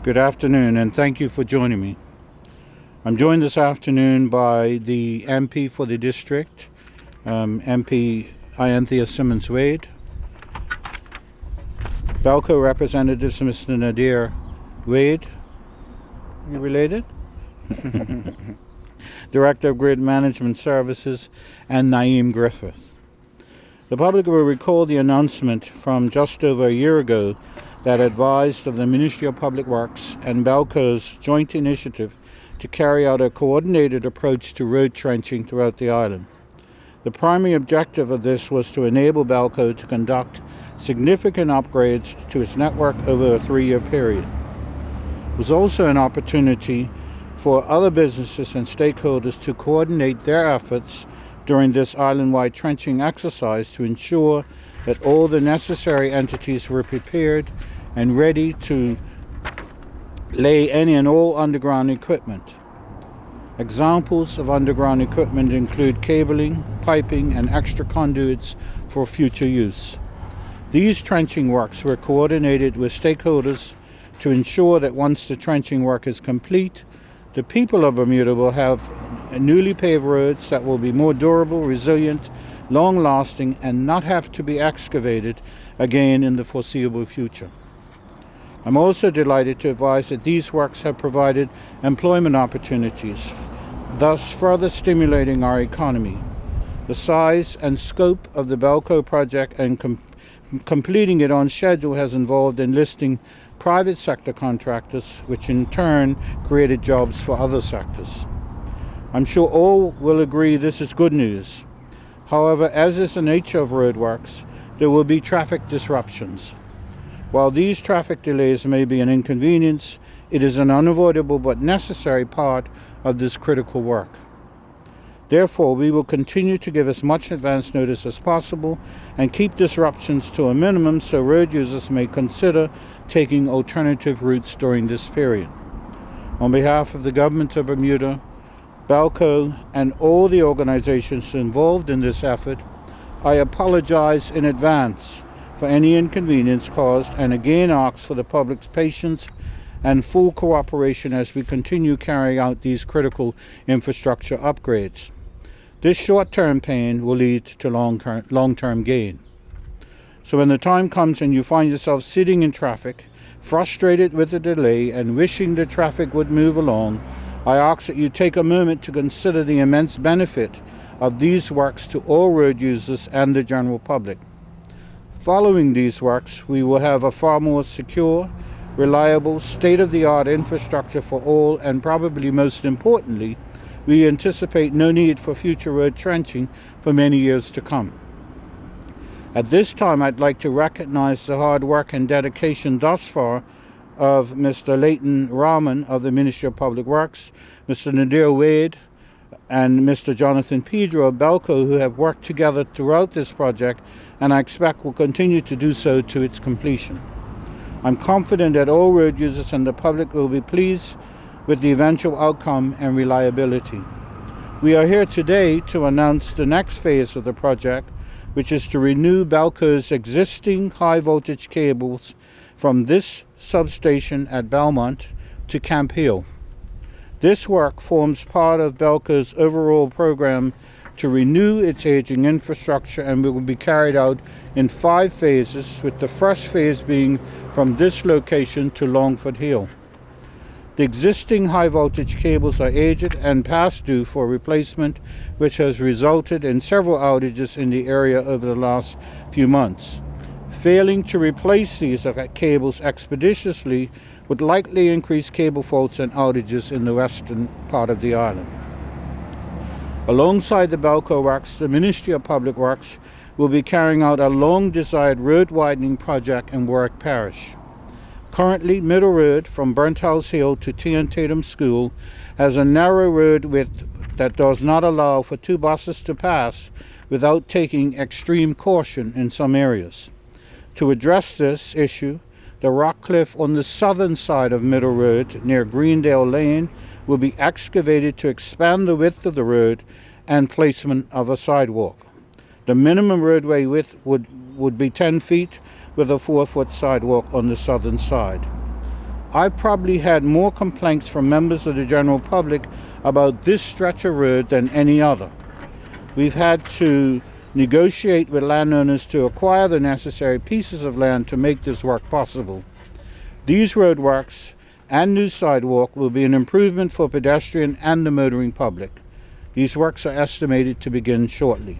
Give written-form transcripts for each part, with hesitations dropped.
Good afternoon, and thank you for joining me. I'm joined this afternoon by the MP for the district, MP Ianthea Simmons-Wade, BELCO representatives Mr. Nadir Wade, you related? Director of Grid Management Services, and Naeem Griffith. The public will recall the announcement from just over a year ago that advised of the Ministry of Public Works and BELCO's joint initiative to carry out a coordinated approach to road trenching throughout the island. The primary objective of this was to enable BELCO to conduct significant upgrades to its network over a 3-year period. It was also an opportunity for other businesses and stakeholders to coordinate their efforts during this island-wide trenching exercise to ensure that all the necessary entities were prepared and ready to lay any and all underground equipment. Examples of underground equipment include cabling, piping, and extra conduits for future use. These trenching works were coordinated with stakeholders to ensure that once the trenching work is complete, the people of Bermuda will have newly paved roads that will be more durable, resilient, long-lasting, and not have to be excavated again in the foreseeable future. I'm also delighted to advise that these works have provided employment opportunities, thus further stimulating our economy. The size and scope of the BELCO project and completing it on schedule has involved enlisting private sector contractors, which in turn created jobs for other sectors. I'm sure all will agree this is good news. However, as is the nature of roadworks, there will be traffic disruptions. While these traffic delays may be an inconvenience, it is an unavoidable but necessary part of this critical work. Therefore, we will continue to give as much advance notice as possible and keep disruptions to a minimum so road users may consider taking alternative routes during this period. On behalf of the Government of Bermuda, BELCO, and all the organizations involved in this effort, I apologize in advance for any inconvenience caused and again ask for the public's patience and full cooperation as we continue carrying out these critical infrastructure upgrades. This short-term pain will lead to long-term gain. So when the time comes and you find yourself sitting in traffic, frustrated with the delay and wishing the traffic would move along, I ask that you take a moment to consider the immense benefit of these works to all road users and the general public. Following these works, we will have a far more secure, reliable, state-of-the-art infrastructure for all, and probably most importantly, we anticipate no need for future road trenching for many years to come. At this time, I'd like to recognize the hard work and dedication thus far of Mr. Leighton Rahman of the Ministry of Public Works, Mr. Nadir Wade, and Mr. Jonathan Pedro of BELCO, who have worked together throughout this project and I expect will continue to do so to its completion. I'm confident that all road users and the public will be pleased with the eventual outcome and reliability. We are here today to announce the next phase of the project, which is to renew BELCO's existing high-voltage cables from this substation at Belmont to Camp Hill. This work forms part of BELCO's overall program to renew its aging infrastructure and will be carried out in 5 phases, with the first phase being from this location to Longford Hill. The existing high-voltage cables are aged and past due for replacement, which has resulted in several outages in the area over the last few months. Failing to replace these cables expeditiously would likely increase cable faults and outages in the western part of the island. Alongside the BELCO works, the Ministry of Public Works will be carrying out a long-desired road widening project in Warwick Parish. Currently, Middle Road from Burnt House Hill to T.N. Tatum School has a narrow road width that does not allow for 2 buses to pass without taking extreme caution in some areas. To address this issue, the rock cliff on the southern side of Middle Road near Greendale Lane will be excavated to expand the width of the road and placement of a sidewalk. The minimum roadway width would be 10 feet with a 4-foot sidewalk on the southern side. I've probably had more complaints from members of the general public about this stretch of road than any other. We've had to negotiate with landowners to acquire the necessary pieces of land to make this work possible. These roadworks and new sidewalk will be an improvement for pedestrian and the motoring public. These works are estimated to begin shortly.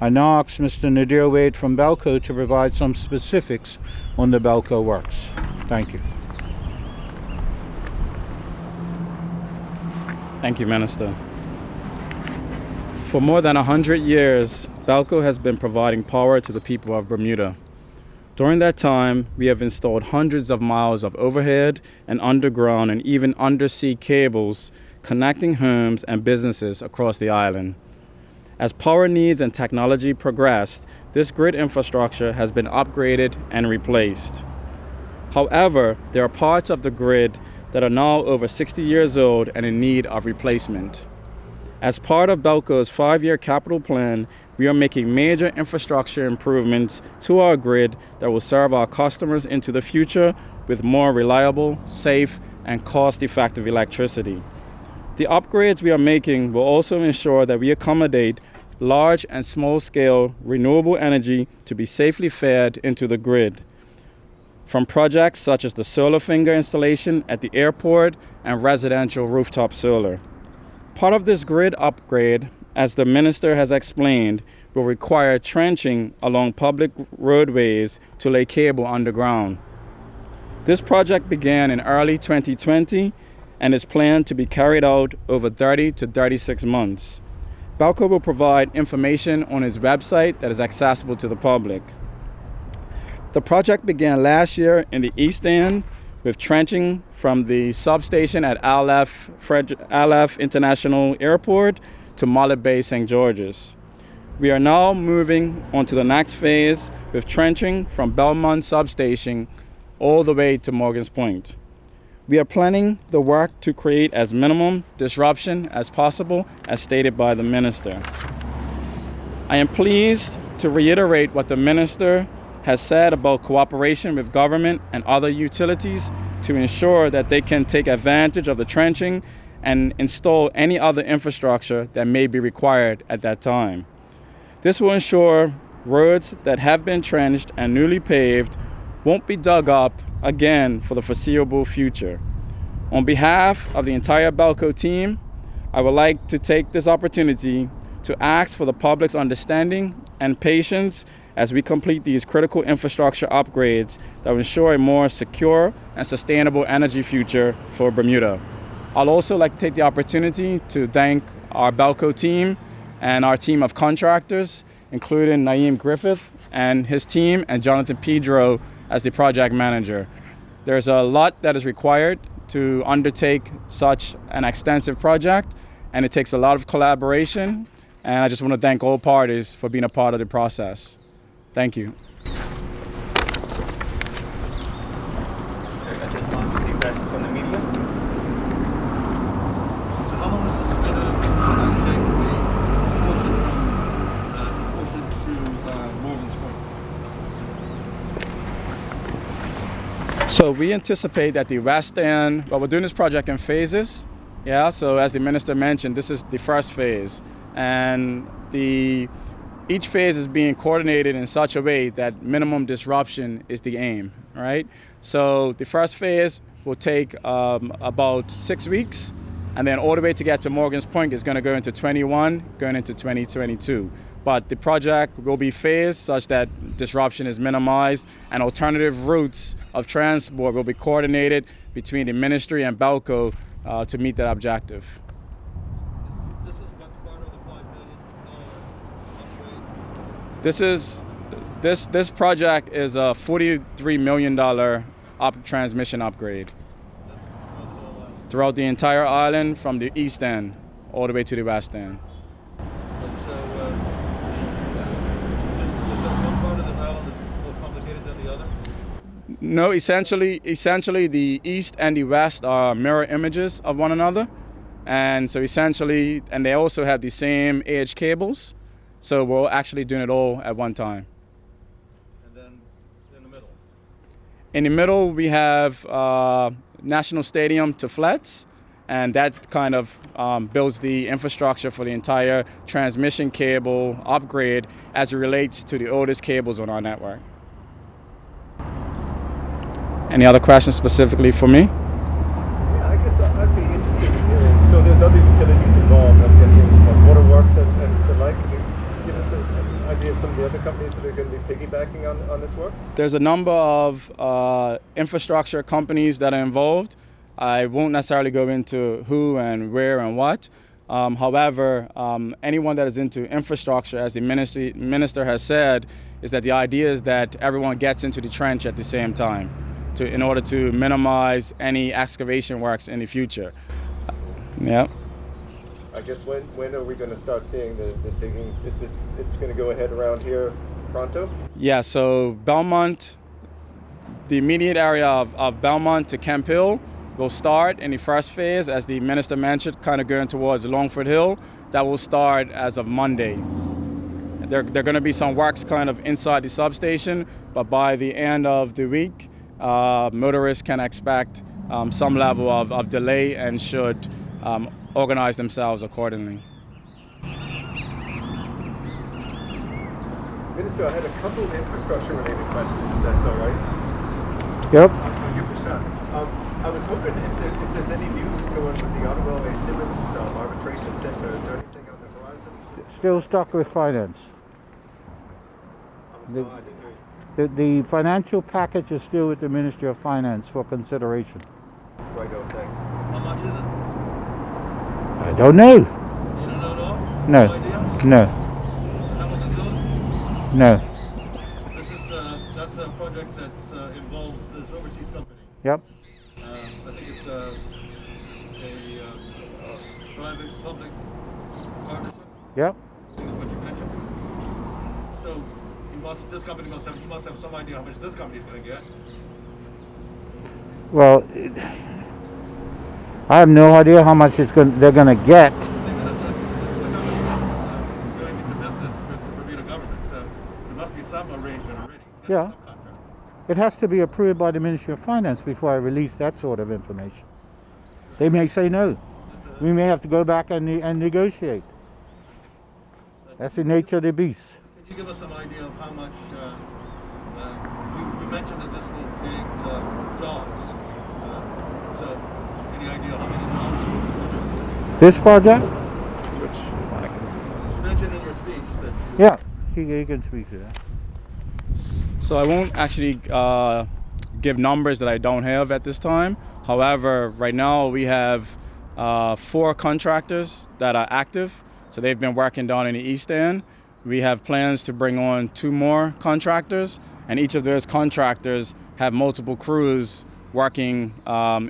I now ask Mr. Nadir Wade from BELCO to provide some specifics on the BELCO works. Thank you. Thank you, Minister. For more than 100 years, BELCO has been providing power to the people of Bermuda. During that time, we have installed hundreds of miles of overhead and underground and even undersea cables connecting homes and businesses across the island. As power needs and technology progressed, this grid infrastructure has been upgraded and replaced. However, there are parts of the grid that are now over 60 years old and in need of replacement. As part of BELCO's 5-year capital plan, we are making major infrastructure improvements to our grid that will serve our customers into the future with more reliable, safe, and cost-effective electricity. The upgrades we are making will also ensure that we accommodate large and small-scale renewable energy to be safely fed into the grid, from projects such as the solar finger installation at the airport and residential rooftop solar. Part of this grid upgrade, as the Minister has explained, will require trenching along public roadways to lay cable underground. This project began in early 2020 and is planned to be carried out over 30 to 36 months. BELCO will provide information on its website that is accessible to the public. The project began last year in the East End with trenching from the substation at Aleph International Airport to Mullet Bay, St. George's. We are now moving on to the next phase with trenching from Belmont Substation all the way to Morgan's Point. We are planning the work to create as minimum disruption as possible, as stated by the Minister. I am pleased to reiterate what the Minister has said about cooperation with government and other utilities to ensure that they can take advantage of the trenching and install any other infrastructure that may be required at that time. This will ensure roads that have been trenched and newly paved won't be dug up again for the foreseeable future. On behalf of the entire BELCO team, I would like to take this opportunity to ask for the public's understanding and patience as we complete these critical infrastructure upgrades that will ensure a more secure and sustainable energy future for Bermuda. I'd also like to take the opportunity to thank our BELCO team and our team of contractors, including Naeem Griffith and his team, and Jonathan Pedro as the project manager. There's a lot that is required to undertake such an extensive project, and it takes a lot of collaboration, and I just want to thank all parties for being a part of the process. Thank you. So we anticipate that the West End, well, we're doing this project in phases. Yeah, so as the Minister mentioned, this is the first phase. And each phase is being coordinated in such a way that minimum disruption is the aim, right? So the first phase will take about 6 weeks, and then all the way to get to Morgan's Point is going to go into 21, going into 2022. But the project will be phased such that disruption is minimized, and alternative routes of transport will be coordinated between the Ministry and BELCO to meet that objective. This is what's part of the $5 million upgrade? This project is a $43 million transmission upgrade. That's throughout the entire island, from the East End all the way to the West End. And so, is there one part of this island that's more complicated than the other? No, essentially the East and the West are mirror images of one another. And so essentially, and they also have the same edge cables. So we're actually doing it all at one time. And then in the middle? In the middle, we have National Stadium to flats, and that kind of builds the infrastructure for the entire transmission cable upgrade as it relates to the oldest cables on our network. Any other questions specifically for me? Yeah, I guess I'd be interested in hearing. So there's other utilities involved, I'm guessing, waterworks and the like. Can you give us an idea of some of the other companies that are going to be piggybacking on this work? There's a number of infrastructure companies that are involved. I won't necessarily go into who and where and what. However, anyone that is into infrastructure, as the minister has said, is that the idea is that everyone gets into the trench at the same time in order to minimize any excavation works in the future. Yeah. I guess when are we going to start seeing the digging? It's going to go ahead around here pronto? Yeah, so Belmont, the immediate area of Belmont to Kemp Hill will start in the first phase, as the minister mentioned, kind of going towards Longford Hill. That will start as of Monday. There are going to be some works kind of inside the substation, but by the end of the week, motorists can expect some level of delay and should organize themselves accordingly. Minister, I had a couple of infrastructure-related questions, if that's all right. Yep. I'll give it a shot. I was hoping if there's any news going with the Ottawa Bay Simmons Arbitration Center. Is there anything on the horizon? Still stuck with finance. I didn't hear you. The financial package is still with the Ministry of Finance for consideration. Righto, thanks. How much is it? I don't know. You don't know at all? No. No idea? No. How much is it? No. This is that's a project that involves this overseas company. Yep. I think it's a private-public partnership. Yep. I think is what you mentioned. So this company must have some idea how much this company is going to get. Well, I have no idea how much they're going to get. The minister, this is the company that's going into business with the Bermuda government, so there must be some arrangement already. It's Yeah. got to be subcontract. It has to be approved by the Ministry of Finance before I release that sort of information. They may say no. We may have to go back and negotiate. That's the nature of the beast. Can you give us some idea of how much, you mentioned that this will create jobs. So, any idea how many jobs This project? you mentioned in your speech that you... Yeah, he can speak to that. So I won't actually give numbers that I don't have at this time. However, right now we have 4 contractors that are active. So they've been working down in the East End. We have plans to bring on 2 more contractors, and each of those contractors have multiple crews working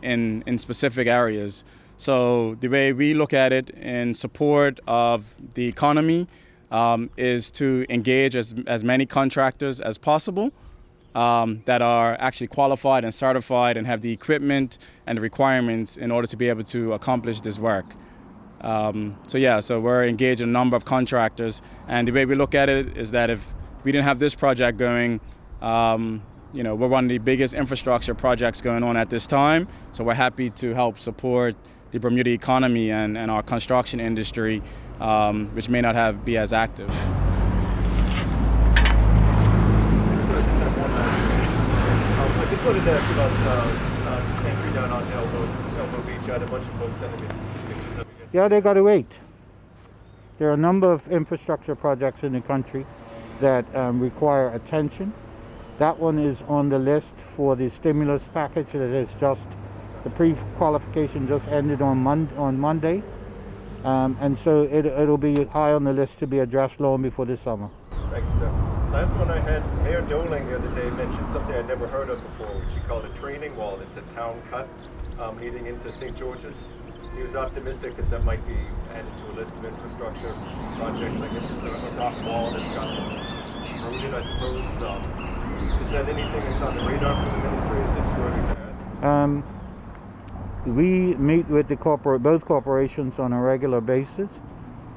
in specific areas. So the way we look at it in support of the economy is to engage as many contractors as possible that are actually qualified and certified and have the equipment and the requirements in order to be able to accomplish this work. So we're engaged in a number of contractors, and the way we look at it is that if we didn't have this project going, we're one of the biggest infrastructure projects going on at this time, so we're happy to help support the Bermuda economy and our construction industry, which may not be as active. So I just have one last thing. I just wanted to ask about entry down onto Elbow Beach. I had a bunch of folks sending me pictures of it. Yeah, they got to wait. There are a number of infrastructure projects in the country that require attention. That one is on the list for the stimulus package that is the pre-qualification just ended on Monday. And so it'll be high on the list to be addressed long before the summer. Thank you, sir. Last one I had, Mayor Doling the other day mentioned something I'd never heard of before, which he called a training wall. It's a town cut leading into St. George's. He was optimistic that might be added to a list of infrastructure projects. I guess it's a rock wall that's got eroded, I suppose. Is that anything that's on the radar for the ministry? Is it too early to ask? We meet with both corporations on a regular basis.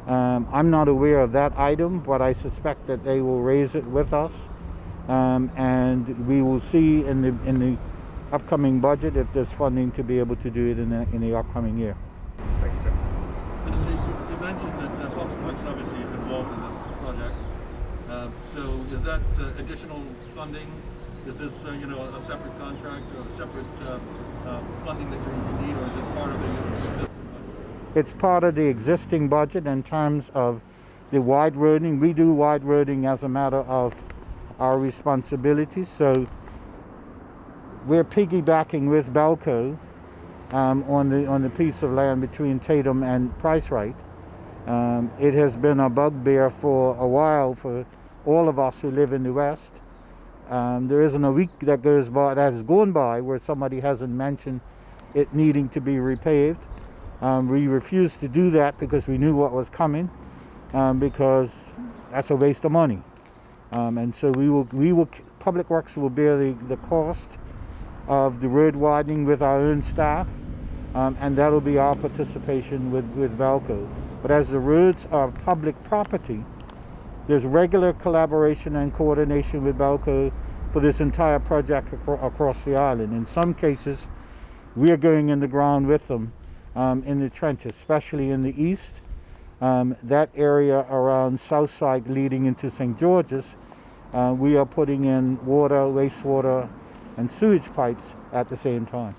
I'm not aware of that item, but I suspect that they will raise it with us, and we will see in the upcoming budget if there's funding to be able to do it in the upcoming year. Thank you, sir. Minister, you mentioned that Public Works obviously is involved in this project. So is that additional funding? Is this a separate contract or a separate funding that you need, or is it part of the existing budget? It's part of the existing budget in terms of the wide roading. We do wide roading as a matter of our responsibilities. So we're piggybacking with BELCO on the piece of land between Tatum and Price Right. It has been a bugbear for a while for all of us who live in the West. There isn't a week that has gone by where somebody hasn't mentioned it needing to be repaved. We refused to do that because we knew what was coming, because that's a waste of money. And so Public Works will bear the cost of the road widening with our own staff, and that'll be our participation with BELCO. But as the roads are public property, there's regular collaboration and coordination with BELCO for this entire project across the island. In some cases, we are going in the ground with them in the trenches, especially in the east. That area around Southside leading into St. George's, we are putting in water, wastewater, and sewage pipes at the same time.